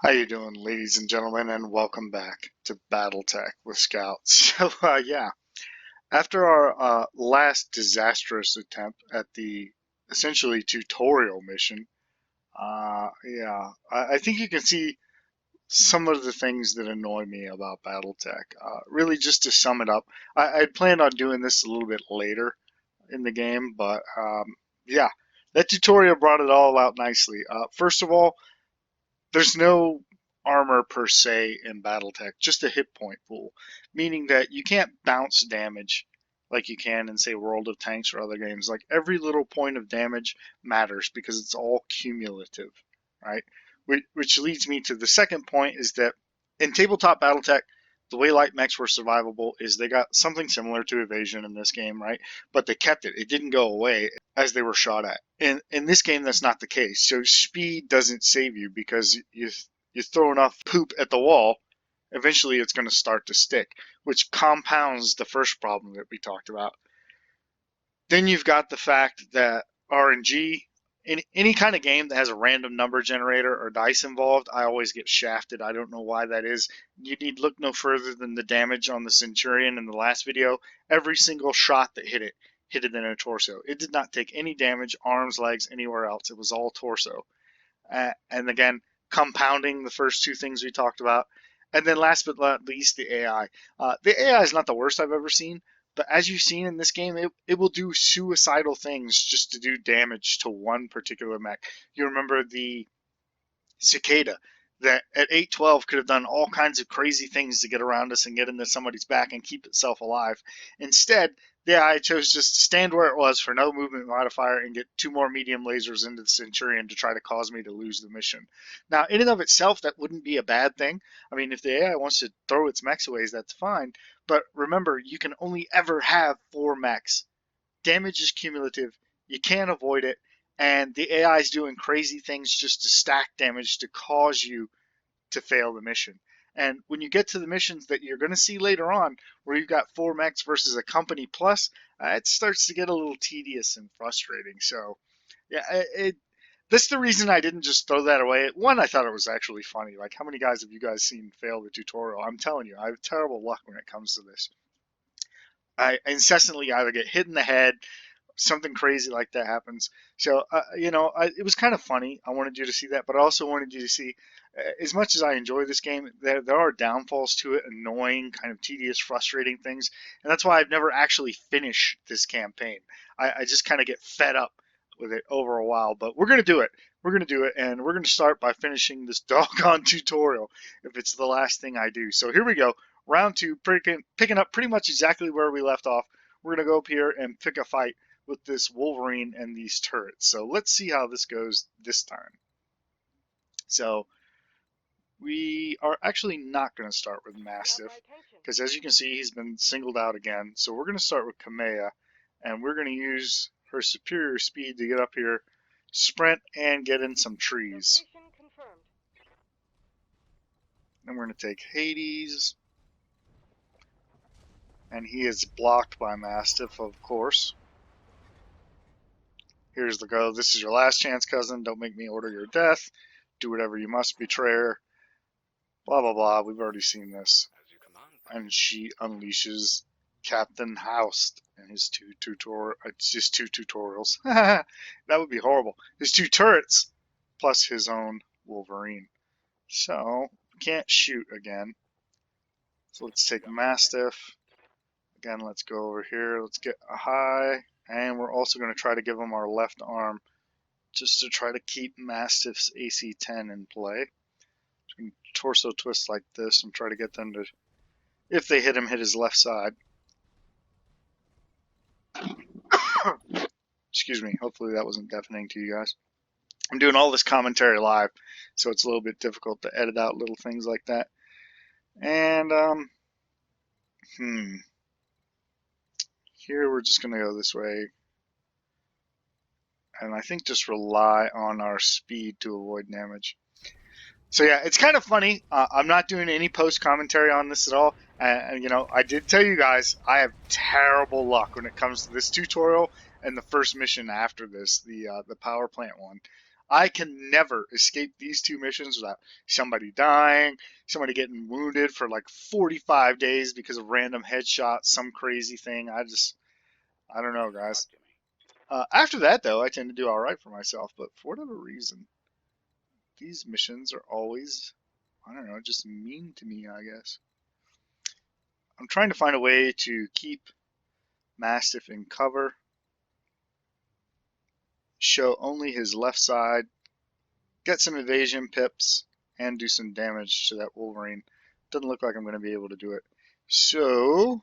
How you doing, ladies and gentlemen, and welcome back to BattleTech with Scout. Yeah, after our last disastrous attempt at the essentially tutorial mission, I think you can see some of the things that annoy me about BattleTech. Really, just to sum it up, I'd planned on doing this a little bit later in the game, but yeah, that tutorial brought it all out nicely. First of all, there's no armor per se in BattleTech, just a hit point pool, meaning that you can't bounce damage like you can in, say, World of Tanks or other games. Like every little point of damage matters because it's all cumulative, right? Which leads me to the second point is that in tabletop BattleTech, the way light mechs were survivable is they got something similar to evasion in this game, right? But they kept it. It didn't go away as they were shot at. In this game, that's not the case. So speed doesn't save you because you throw enough poop at the wall, eventually it's going to start to stick, which compounds the first problem that we talked about. Then you've got the fact that RNG, in any kind of game that has a random number generator or dice involved, I always get shafted. I don't know why that is. You need look no further than the damage on the Centurion in the last video. Every single shot that hit it in a torso. It did not take any damage, arms, legs, anywhere else. It was all torso. And again, compounding the first two things we talked about. And then last but not least, the AI. The AI is not the worst I've ever seen, but as you've seen in this game, it will do suicidal things just to do damage to one particular mech. You remember the Cicada that at 812 could have done all kinds of crazy things to get around us and get into somebody's back and keep itself alive. Instead, the AI chose just to stand where it was for no movement modifier and get two more medium lasers into the Centurion to try to cause me to lose the mission. Now, in and of itself, that wouldn't be a bad thing. I mean, if the AI wants to throw its mechs away, that's fine. But remember, you can only ever have 4 mechs. Damage is cumulative. You can't avoid it. And the AI is doing crazy things just to stack damage to cause you to fail the mission. And when you get to the missions that you're going to see later on, where you've got 4 mechs versus a company plus, it starts to get a little tedious and frustrating. So, yeah, that's the reason I didn't just throw that away. One, I thought it was actually funny. Like, how many guys have you guys seen fail the tutorial? I'm telling you, I have terrible luck when it comes to this. I incessantly either get hit in the head, something crazy like that happens. So, it was kind of funny. I wanted you to see that, but I also wanted you to see, as much as I enjoy this game, there are downfalls to it, annoying, kind of tedious, frustrating things. And that's why I've never actually finished this campaign. I just kind of get fed up with it over a while, but we're going to do it. We're going to do it, and we're going to start by finishing this doggone tutorial if it's the last thing I do. So here we go. Round 2, picking up pretty much exactly where we left off. We're going to go up here and pick a fight with this Wolverine and these turrets. So let's see how this goes this time. So we are actually not going to start with Mastiff, because as you can see, he's been singled out again. So we're going to start with Kamea, and we're going to use her superior speed to get up here, sprint, and get in some trees. Then we're going to take Hades, and he is blocked by Mastiff, of course. Here's the go. This is your last chance, cousin. Don't make me order your death. Do whatever you must, betrayer. Blah, blah, blah. We've already seen this. And she unleashes Captain Houst and his two tutorials. That would be horrible. His 2 turrets, plus his own Wolverine. So, can't shoot again. So let's take Mastiff. Again, let's go over here. Let's get a high. And we're also going to try to give him our left arm just to try to keep Mastiff's AC-10 in play. So we can torso twist like this and try to get them to, if they hit him, hit his left side. Excuse me. Hopefully that wasn't deafening to you guys. I'm doing all this commentary live, so it's a little bit difficult to edit out little things like that. And, here we're just going to go this way. And I think just rely on our speed to avoid damage. So yeah, it's kind of funny. I'm not doing any post commentary on this at all. And I did tell you guys I have terrible luck when it comes to this tutorial and the first mission after this, the power plant one. I can never escape these two missions without somebody dying, somebody getting wounded for like 45 days because of random headshots, some crazy thing. I don't know, guys. After that, though, I tend to do all right for myself, but for whatever reason, these missions are always, I don't know, just mean to me, I guess. I'm trying to find a way to keep Mastiff in cover, show only his left side, get some evasion pips, and do some damage to that Wolverine. Doesn't look like I'm going to be able to do it. So,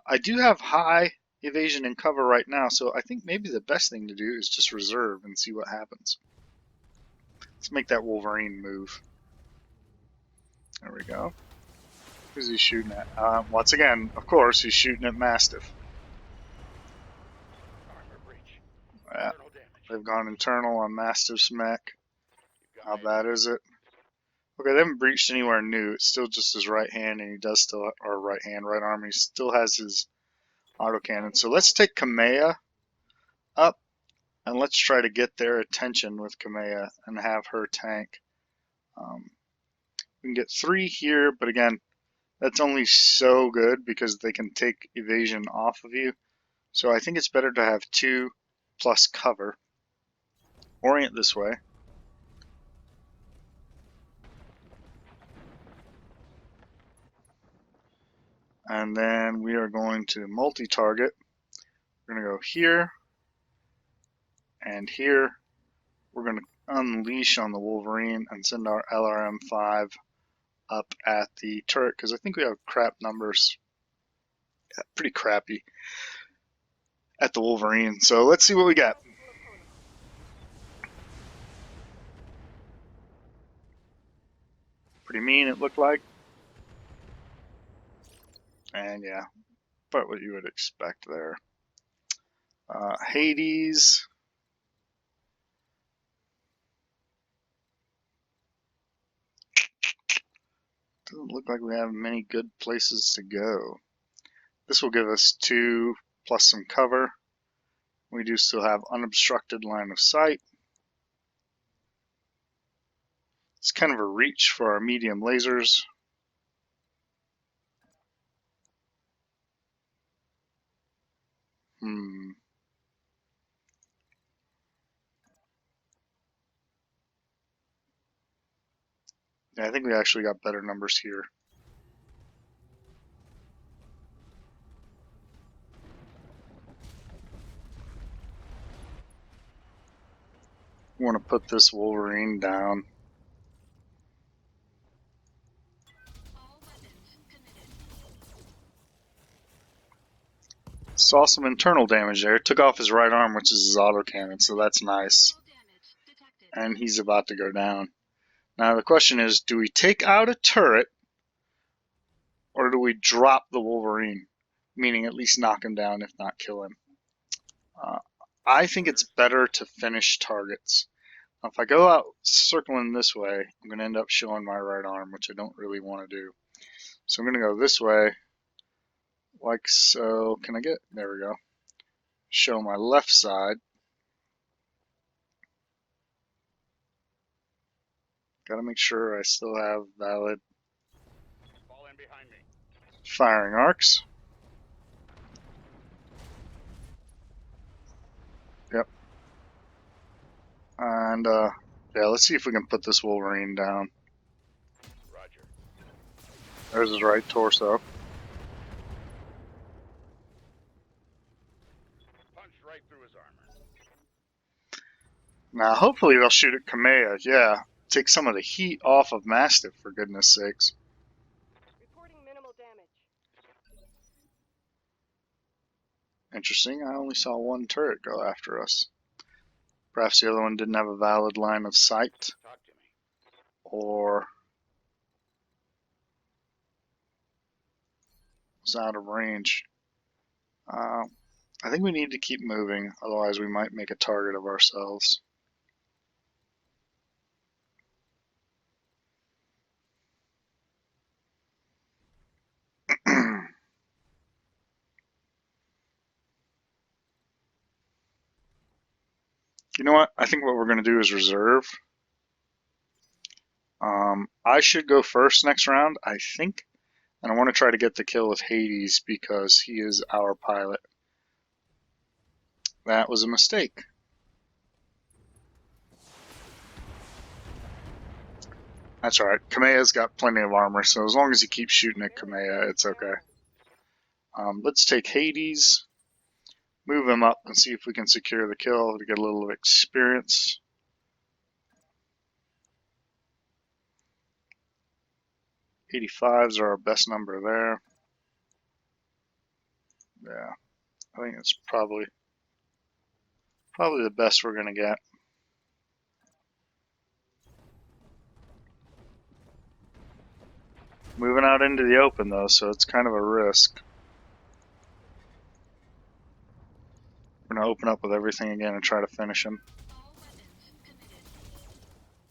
I do have high evasion and cover right now, so I think maybe the best thing to do is just reserve and see what happens. Let's make that Wolverine move. There we go. Who's he shooting at? Once again, of course, he's shooting at Mastiff. Yeah, they've gone internal on Mastiff's mech. How bad is it? Okay, they haven't breached anywhere new. It's still just his right hand, and he does still, or right hand, right arm. He still has his autocannon. So let's take Kamea up, and let's try to get their attention with Kamea and have her tank. We can get 3 here, but again, that's only so good because they can take evasion off of you. So I think it's better to have 2 plus cover. Orient this way. And then we are going to multi-target. We're going to go here and here. We're going to unleash on the Wolverine and send our LRM-5 up at the turret because I think we have crap numbers. Yeah, pretty crappy at the Wolverine. So let's see what we got. Pretty mean, it looked like. And yeah, but what you would expect there. Hades. Doesn't look like we have many good places to go. This will give us 2 plus some cover. We do still have unobstructed line of sight. It's kind of a reach for our medium lasers. Yeah, I think we actually got better numbers here. We want to put this Wolverine down. Saw some internal damage there. Took off his right arm, which is his autocannon, so that's nice. And he's about to go down. Now the question is, do we take out a turret or do we drop the Wolverine? Meaning at least knock him down, if not kill him. I think it's better to finish targets. Now, if I go out circling this way, I'm going to end up showing my right arm, which I don't really want to do. So I'm going to go this way, like so. Can I get, there we go. Show my left side. Got to make sure I still have valid firing arcs. Yep. And yeah, let's see if we can put this Wolverine down. Roger. There's his right torso. Punched right through his armor. Now, hopefully they'll shoot at Kamea. Yeah, take some of the heat off of Mastiff, for goodness sakes. Reporting minimal damage. Interesting. I only saw 1 turret go after us. Perhaps the other one didn't have a valid line of sight. Or was out of range. I think we need to keep moving, otherwise we might make a target of ourselves. You know what? I think what we're going to do is reserve. I should go first next round, I think. And I want to try to get the kill with Hades because he is our pilot. That was a mistake. That's alright. Kameha's got plenty of armor, so as long as he keeps shooting at Kameha, it's okay. Let's take Hades, move him up, and see if we can secure the kill to get a little experience. '85s are our best number there. Yeah, I think it's probably the best we're gonna get. Moving out into the open though, so it's kind of a risk. We're gonna open up with everything again and try to finish him.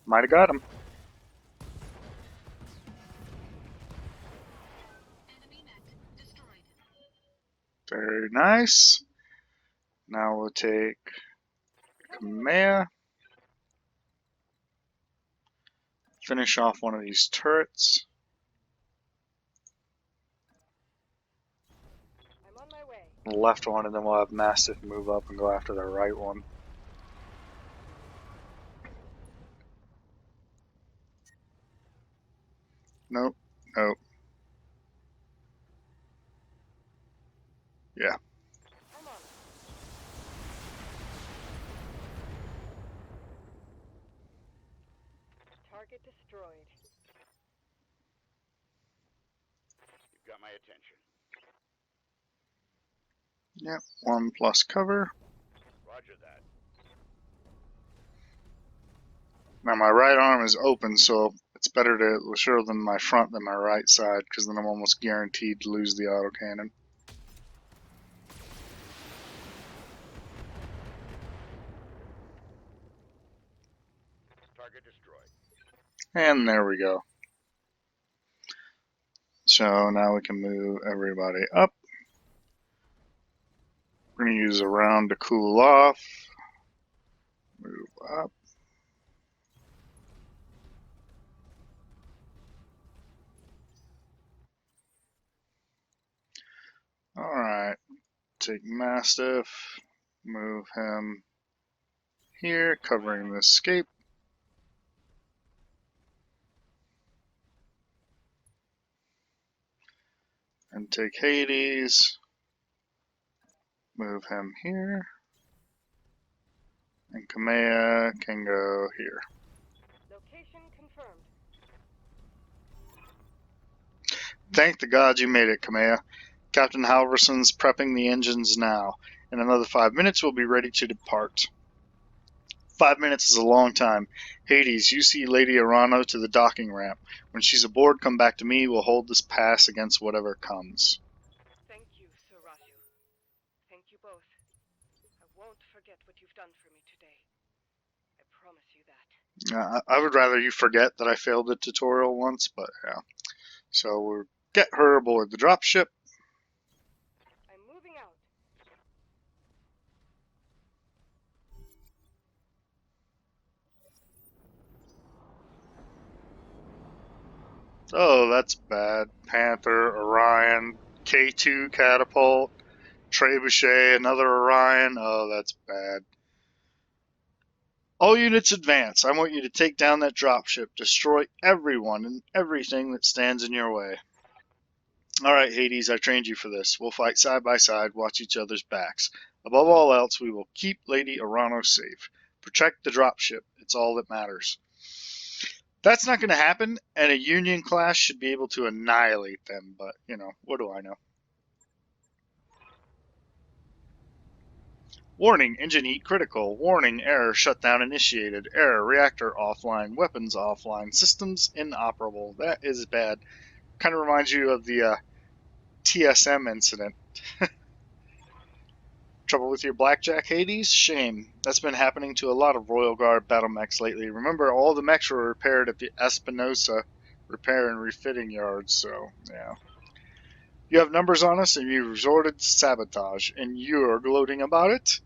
Might have got him. Very nice. Now we'll take Kameha. Finish off one of these turrets. I'm on my way. The left one, and then we'll have Mastiff move up and go after the right one. Nope. Nope. Yeah. I'm on it. Target destroyed. You've got my attention. Yep. 1+ cover. Roger that. Now my right arm is open, so it's better to show them my front than my right side, because then I'm almost guaranteed to lose the autocannon. Target destroyed. And there we go. So now we can move everybody up. We're going to use a round to cool off. Move up. Alright. Take Mastiff. Move him here, covering the escape. And take Hades. Move him here. And Kameha can go here. Location confirmed. Thank the gods you made it, Kameha. Captain Halverson's prepping the engines now. In another 5 minutes, we'll be ready to depart. 5 minutes is a long time. Hades, you see Lady Arano to the docking ramp. When she's aboard, come back to me. We'll hold this pass against whatever comes. Thank you, Sir Raju. Thank you both. I won't forget what you've done for me today. I promise you that. I would rather you forget that I failed the tutorial once, but yeah. So we'll get her aboard the dropship. I'm moving out. Oh, that's bad. Panther, Orion, K2 catapult, Trebuchet, another Orion. Oh, that's bad. All units advance. I want you to take down that dropship. Destroy everyone and everything that stands in your way. Alright, Hades, I trained you for this. We'll fight side by side, watch each other's backs. Above all else, we will keep Lady Arano safe. Protect the dropship. It's all that matters. That's not going to happen, and a Union class should be able to annihilate them, but, you know, what do I know? Warning, engine heat critical. Warning, error, shutdown initiated. Error, reactor offline, weapons offline, systems inoperable. That is bad. Kind of reminds you of the TSM incident. Trouble with your Blackjack, Hades? Shame. That's been happening to a lot of Royal Guard battle mechs lately. Remember, all the mechs were repaired at the Espinosa repair and refitting yards, so, yeah. You have numbers on us, and you resorted to sabotage, and you're gloating about it?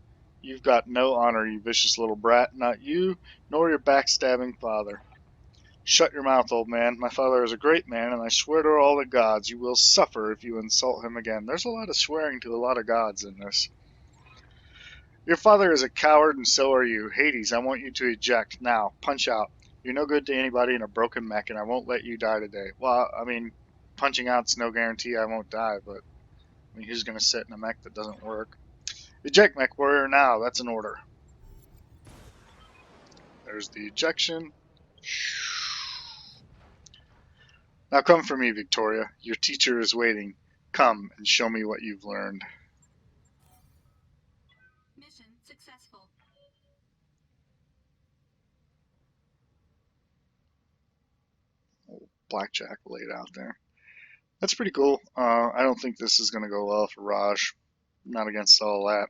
You've got no honor, you vicious little brat. Not you, nor your backstabbing father. Shut your mouth, old man. My father is a great man, and I swear to all the gods you will suffer if you insult him again. There's a lot of swearing to a lot of gods in this. Your father is a coward, and so are you. Hades, I want you to eject. Now, punch out. You're no good to anybody in a broken mech, and I won't let you die today. Well, I mean, punching out's no guarantee I won't die, but I mean, who's going to sit in a mech that doesn't work? Eject, mech warrior, now. That's an order. There's the ejection. Now come for me, Victoria. Your teacher is waiting. Come and show me what you've learned. Mission successful. Old Blackjack laid out there. That's pretty cool. I don't think this is going to go well for Raj. Not against all that.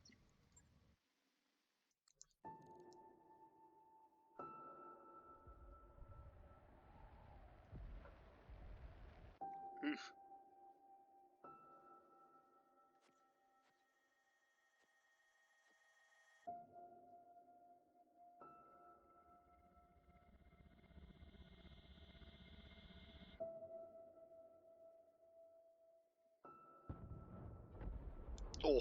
Oof. Oh.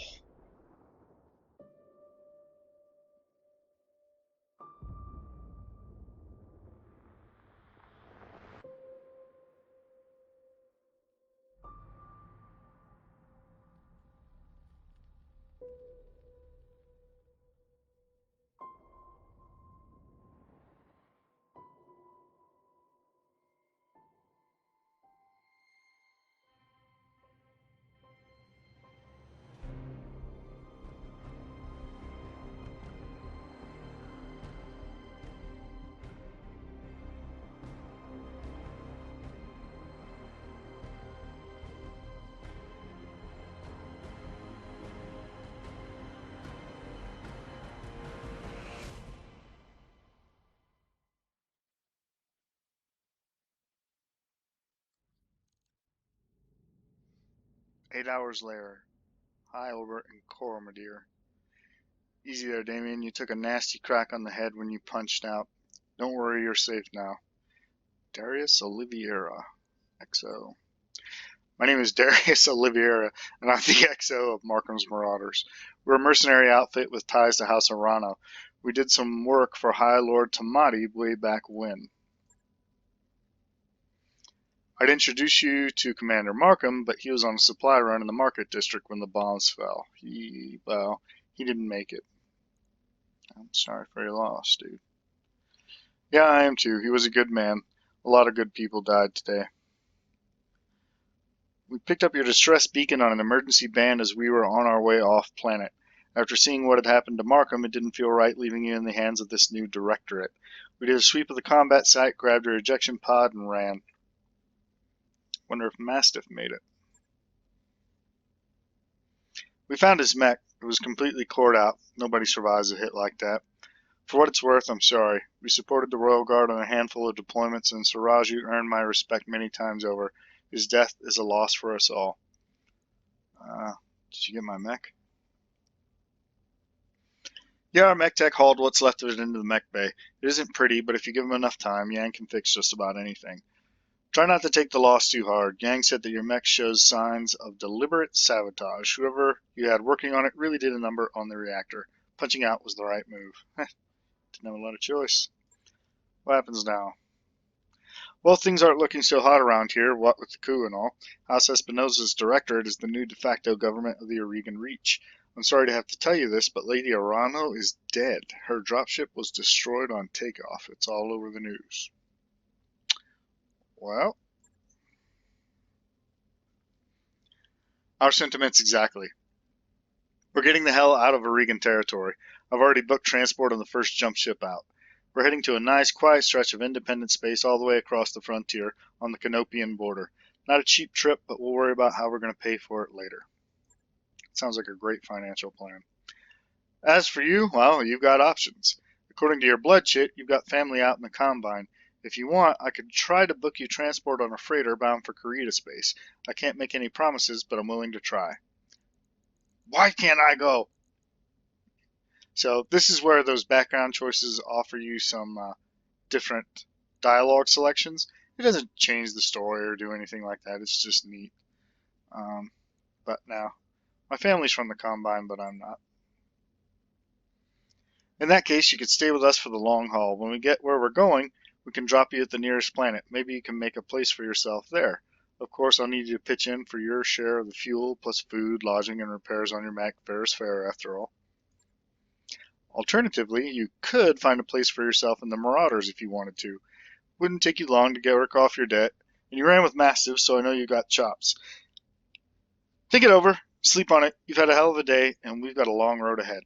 8 hours later. Hi, Albert and Cora, my dear. Easy there, Damien. You took a nasty crack on the head when you punched out. Don't worry, you're safe now. Darius Oliviera, XO. My name is Darius Oliviera, and I'm the XO of Markham's Marauders. We're a mercenary outfit with ties to House Arano. We did some work for High Lord Tamati way back when. I'd introduce you to Commander Markham, but he was on a supply run in the Market District when the bombs fell. He didn't make it. I'm sorry for your loss, dude. Yeah, I am too. He was a good man. A lot of good people died today. We picked up your distress beacon on an emergency band as we were on our way off planet. After seeing what had happened to Markham, it didn't feel right leaving you in the hands of this new directorate. We did a sweep of the combat site, grabbed your ejection pod, and ran. Wonder if Mastiff made it. We found his mech. It was completely cored out. Nobody survives a hit like that. For what it's worth, I'm sorry. We supported the Royal Guard on a handful of deployments, and Suraju earned my respect many times over. His death is a loss for us all. Did you get my mech? Yeah, our mech tech hauled what's left of it into the mech bay. It isn't pretty, but if you give him enough time, Yang can fix just about anything. Try not to take the loss too hard. Yang said that your mech shows signs of deliberate sabotage. Whoever you had working on it really did a number on the reactor. Punching out was the right move. Didn't have a lot of choice. What happens now? Well, things aren't looking so hot around here, what with the coup and all. House Espinosa's directorate is the new de facto government of the Origan Reach. I'm sorry to have to tell you this, but Lady Arano is dead. Her dropship was destroyed on takeoff. It's all over the news. Well, our sentiments exactly. We're getting the hell out of Origan territory. I've already booked transport on the first jump ship out. We're heading to a nice, quiet stretch of independent space all the way across the frontier on the Canopian border. Not a cheap trip, but we'll worry about how we're going to pay for it later. Sounds like a great financial plan. As for you, well, you've got options. According to your blood chit, you've got family out in the Combine. If you want, I could try to book you transport on a freighter bound for Karita space. I can't make any promises, but I'm willing to try. Why can't I go? So this is where those background choices offer you some different dialogue selections. It doesn't change the story or do anything like that. It's just neat. But now, my family's from the Combine, but I'm not. In that case, you could stay with us for the long haul. When we get where we're going, we can drop you at the nearest planet. Maybe you can make a place for yourself there. Of course, I'll need you to pitch in for your share of the fuel, plus food, lodging, and repairs on your Mac fares fare, after all. Alternatively, you could find a place for yourself in the Marauders if you wanted to. Wouldn't take you long to get work off your debt, and you ran with Mastiff, so I know you got chops. Think it over, sleep on it. You've had a hell of a day, and we've got a long road ahead.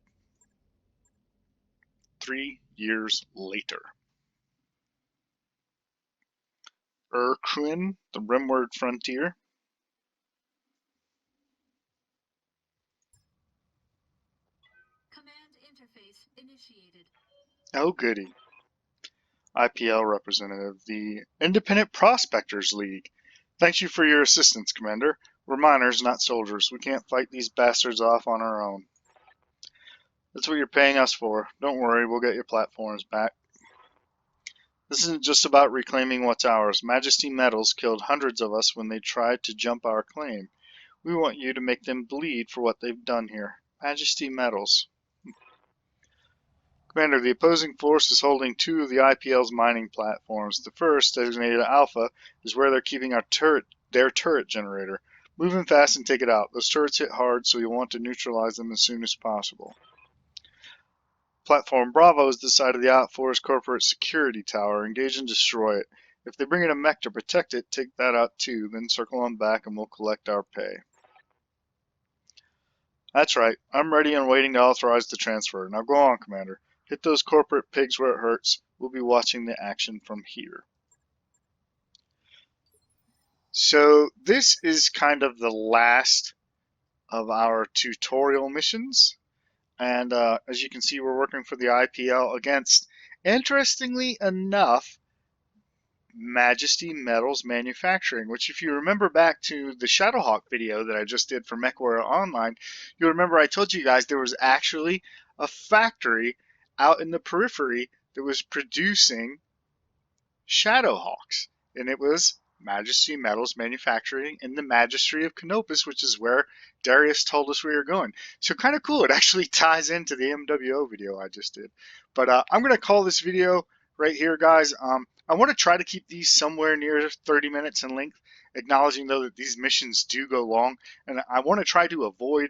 3 years later. Urquin, the Rimward Frontier. Command interface initiated. Oh, goody. IPL representative, the Independent Prospectors League. Thanks you for your assistance, Commander. We're miners, not soldiers. We can't fight these bastards off on our own. That's what you're paying us for. Don't worry, we'll get your platforms back. This isn't just about reclaiming what's ours. Majesty Metals killed hundreds of us when they tried to jump our claim. We want you to make them bleed for what they've done here. Majesty Metals. Commander, the opposing force is holding 2 of the IPL's mining platforms. The first, designated Alpha, is where they're keeping their turret generator. Move in fast and take it out. Those turrets hit hard, so you'll want to neutralize them as soon as possible. Platform Bravo is the side of the Outforce corporate security tower. Engage and destroy it. If they bring in a mech to protect it, take that out too, then circle on back and we'll collect our pay. That's right. I'm ready and waiting to authorize the transfer. Now go on, Commander. Hit those corporate pigs where it hurts. We'll be watching the action from here. So this is kind of the last of our tutorial missions. And as you can see, we're working for the IPL against, interestingly enough, Majesty Metals Manufacturing, which if you remember back to the Shadowhawk video that I just did for MechWarrior Online, you'll remember I told you guys there was actually a factory out in the periphery that was producing Shadowhawks, and it was Majesty Metals Manufacturing in the Magistry of Canopus, which is where Darius told us we were going. So kind of cool. It actually ties into the MWO video I just did. But I'm going to call this video right here, guys. I want to try to keep these somewhere near 30 minutes in length, acknowledging, though, that these missions do go long, and I want to try to avoid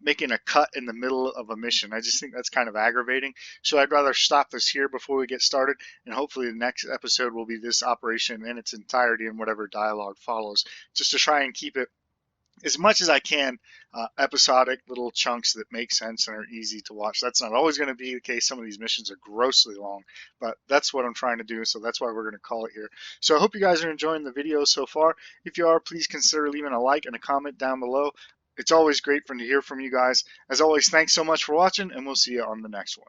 making a cut in the middle of a mission. I just think that's kind of aggravating. So I'd rather stop this here before we get started, and hopefully the next episode will be this operation in its entirety and whatever dialogue follows, just to try and keep it as much as I can episodic, little chunks that make sense and are easy to watch. That's not always going to be the case. Some of these missions are grossly long, but that's what I'm trying to do, so that's why we're going to call it here. So I hope you guys are enjoying the video so far. If you are, please consider leaving a like and a comment down below. It's always great to hear from you guys. As always, thanks so much for watching, and we'll see you on the next one.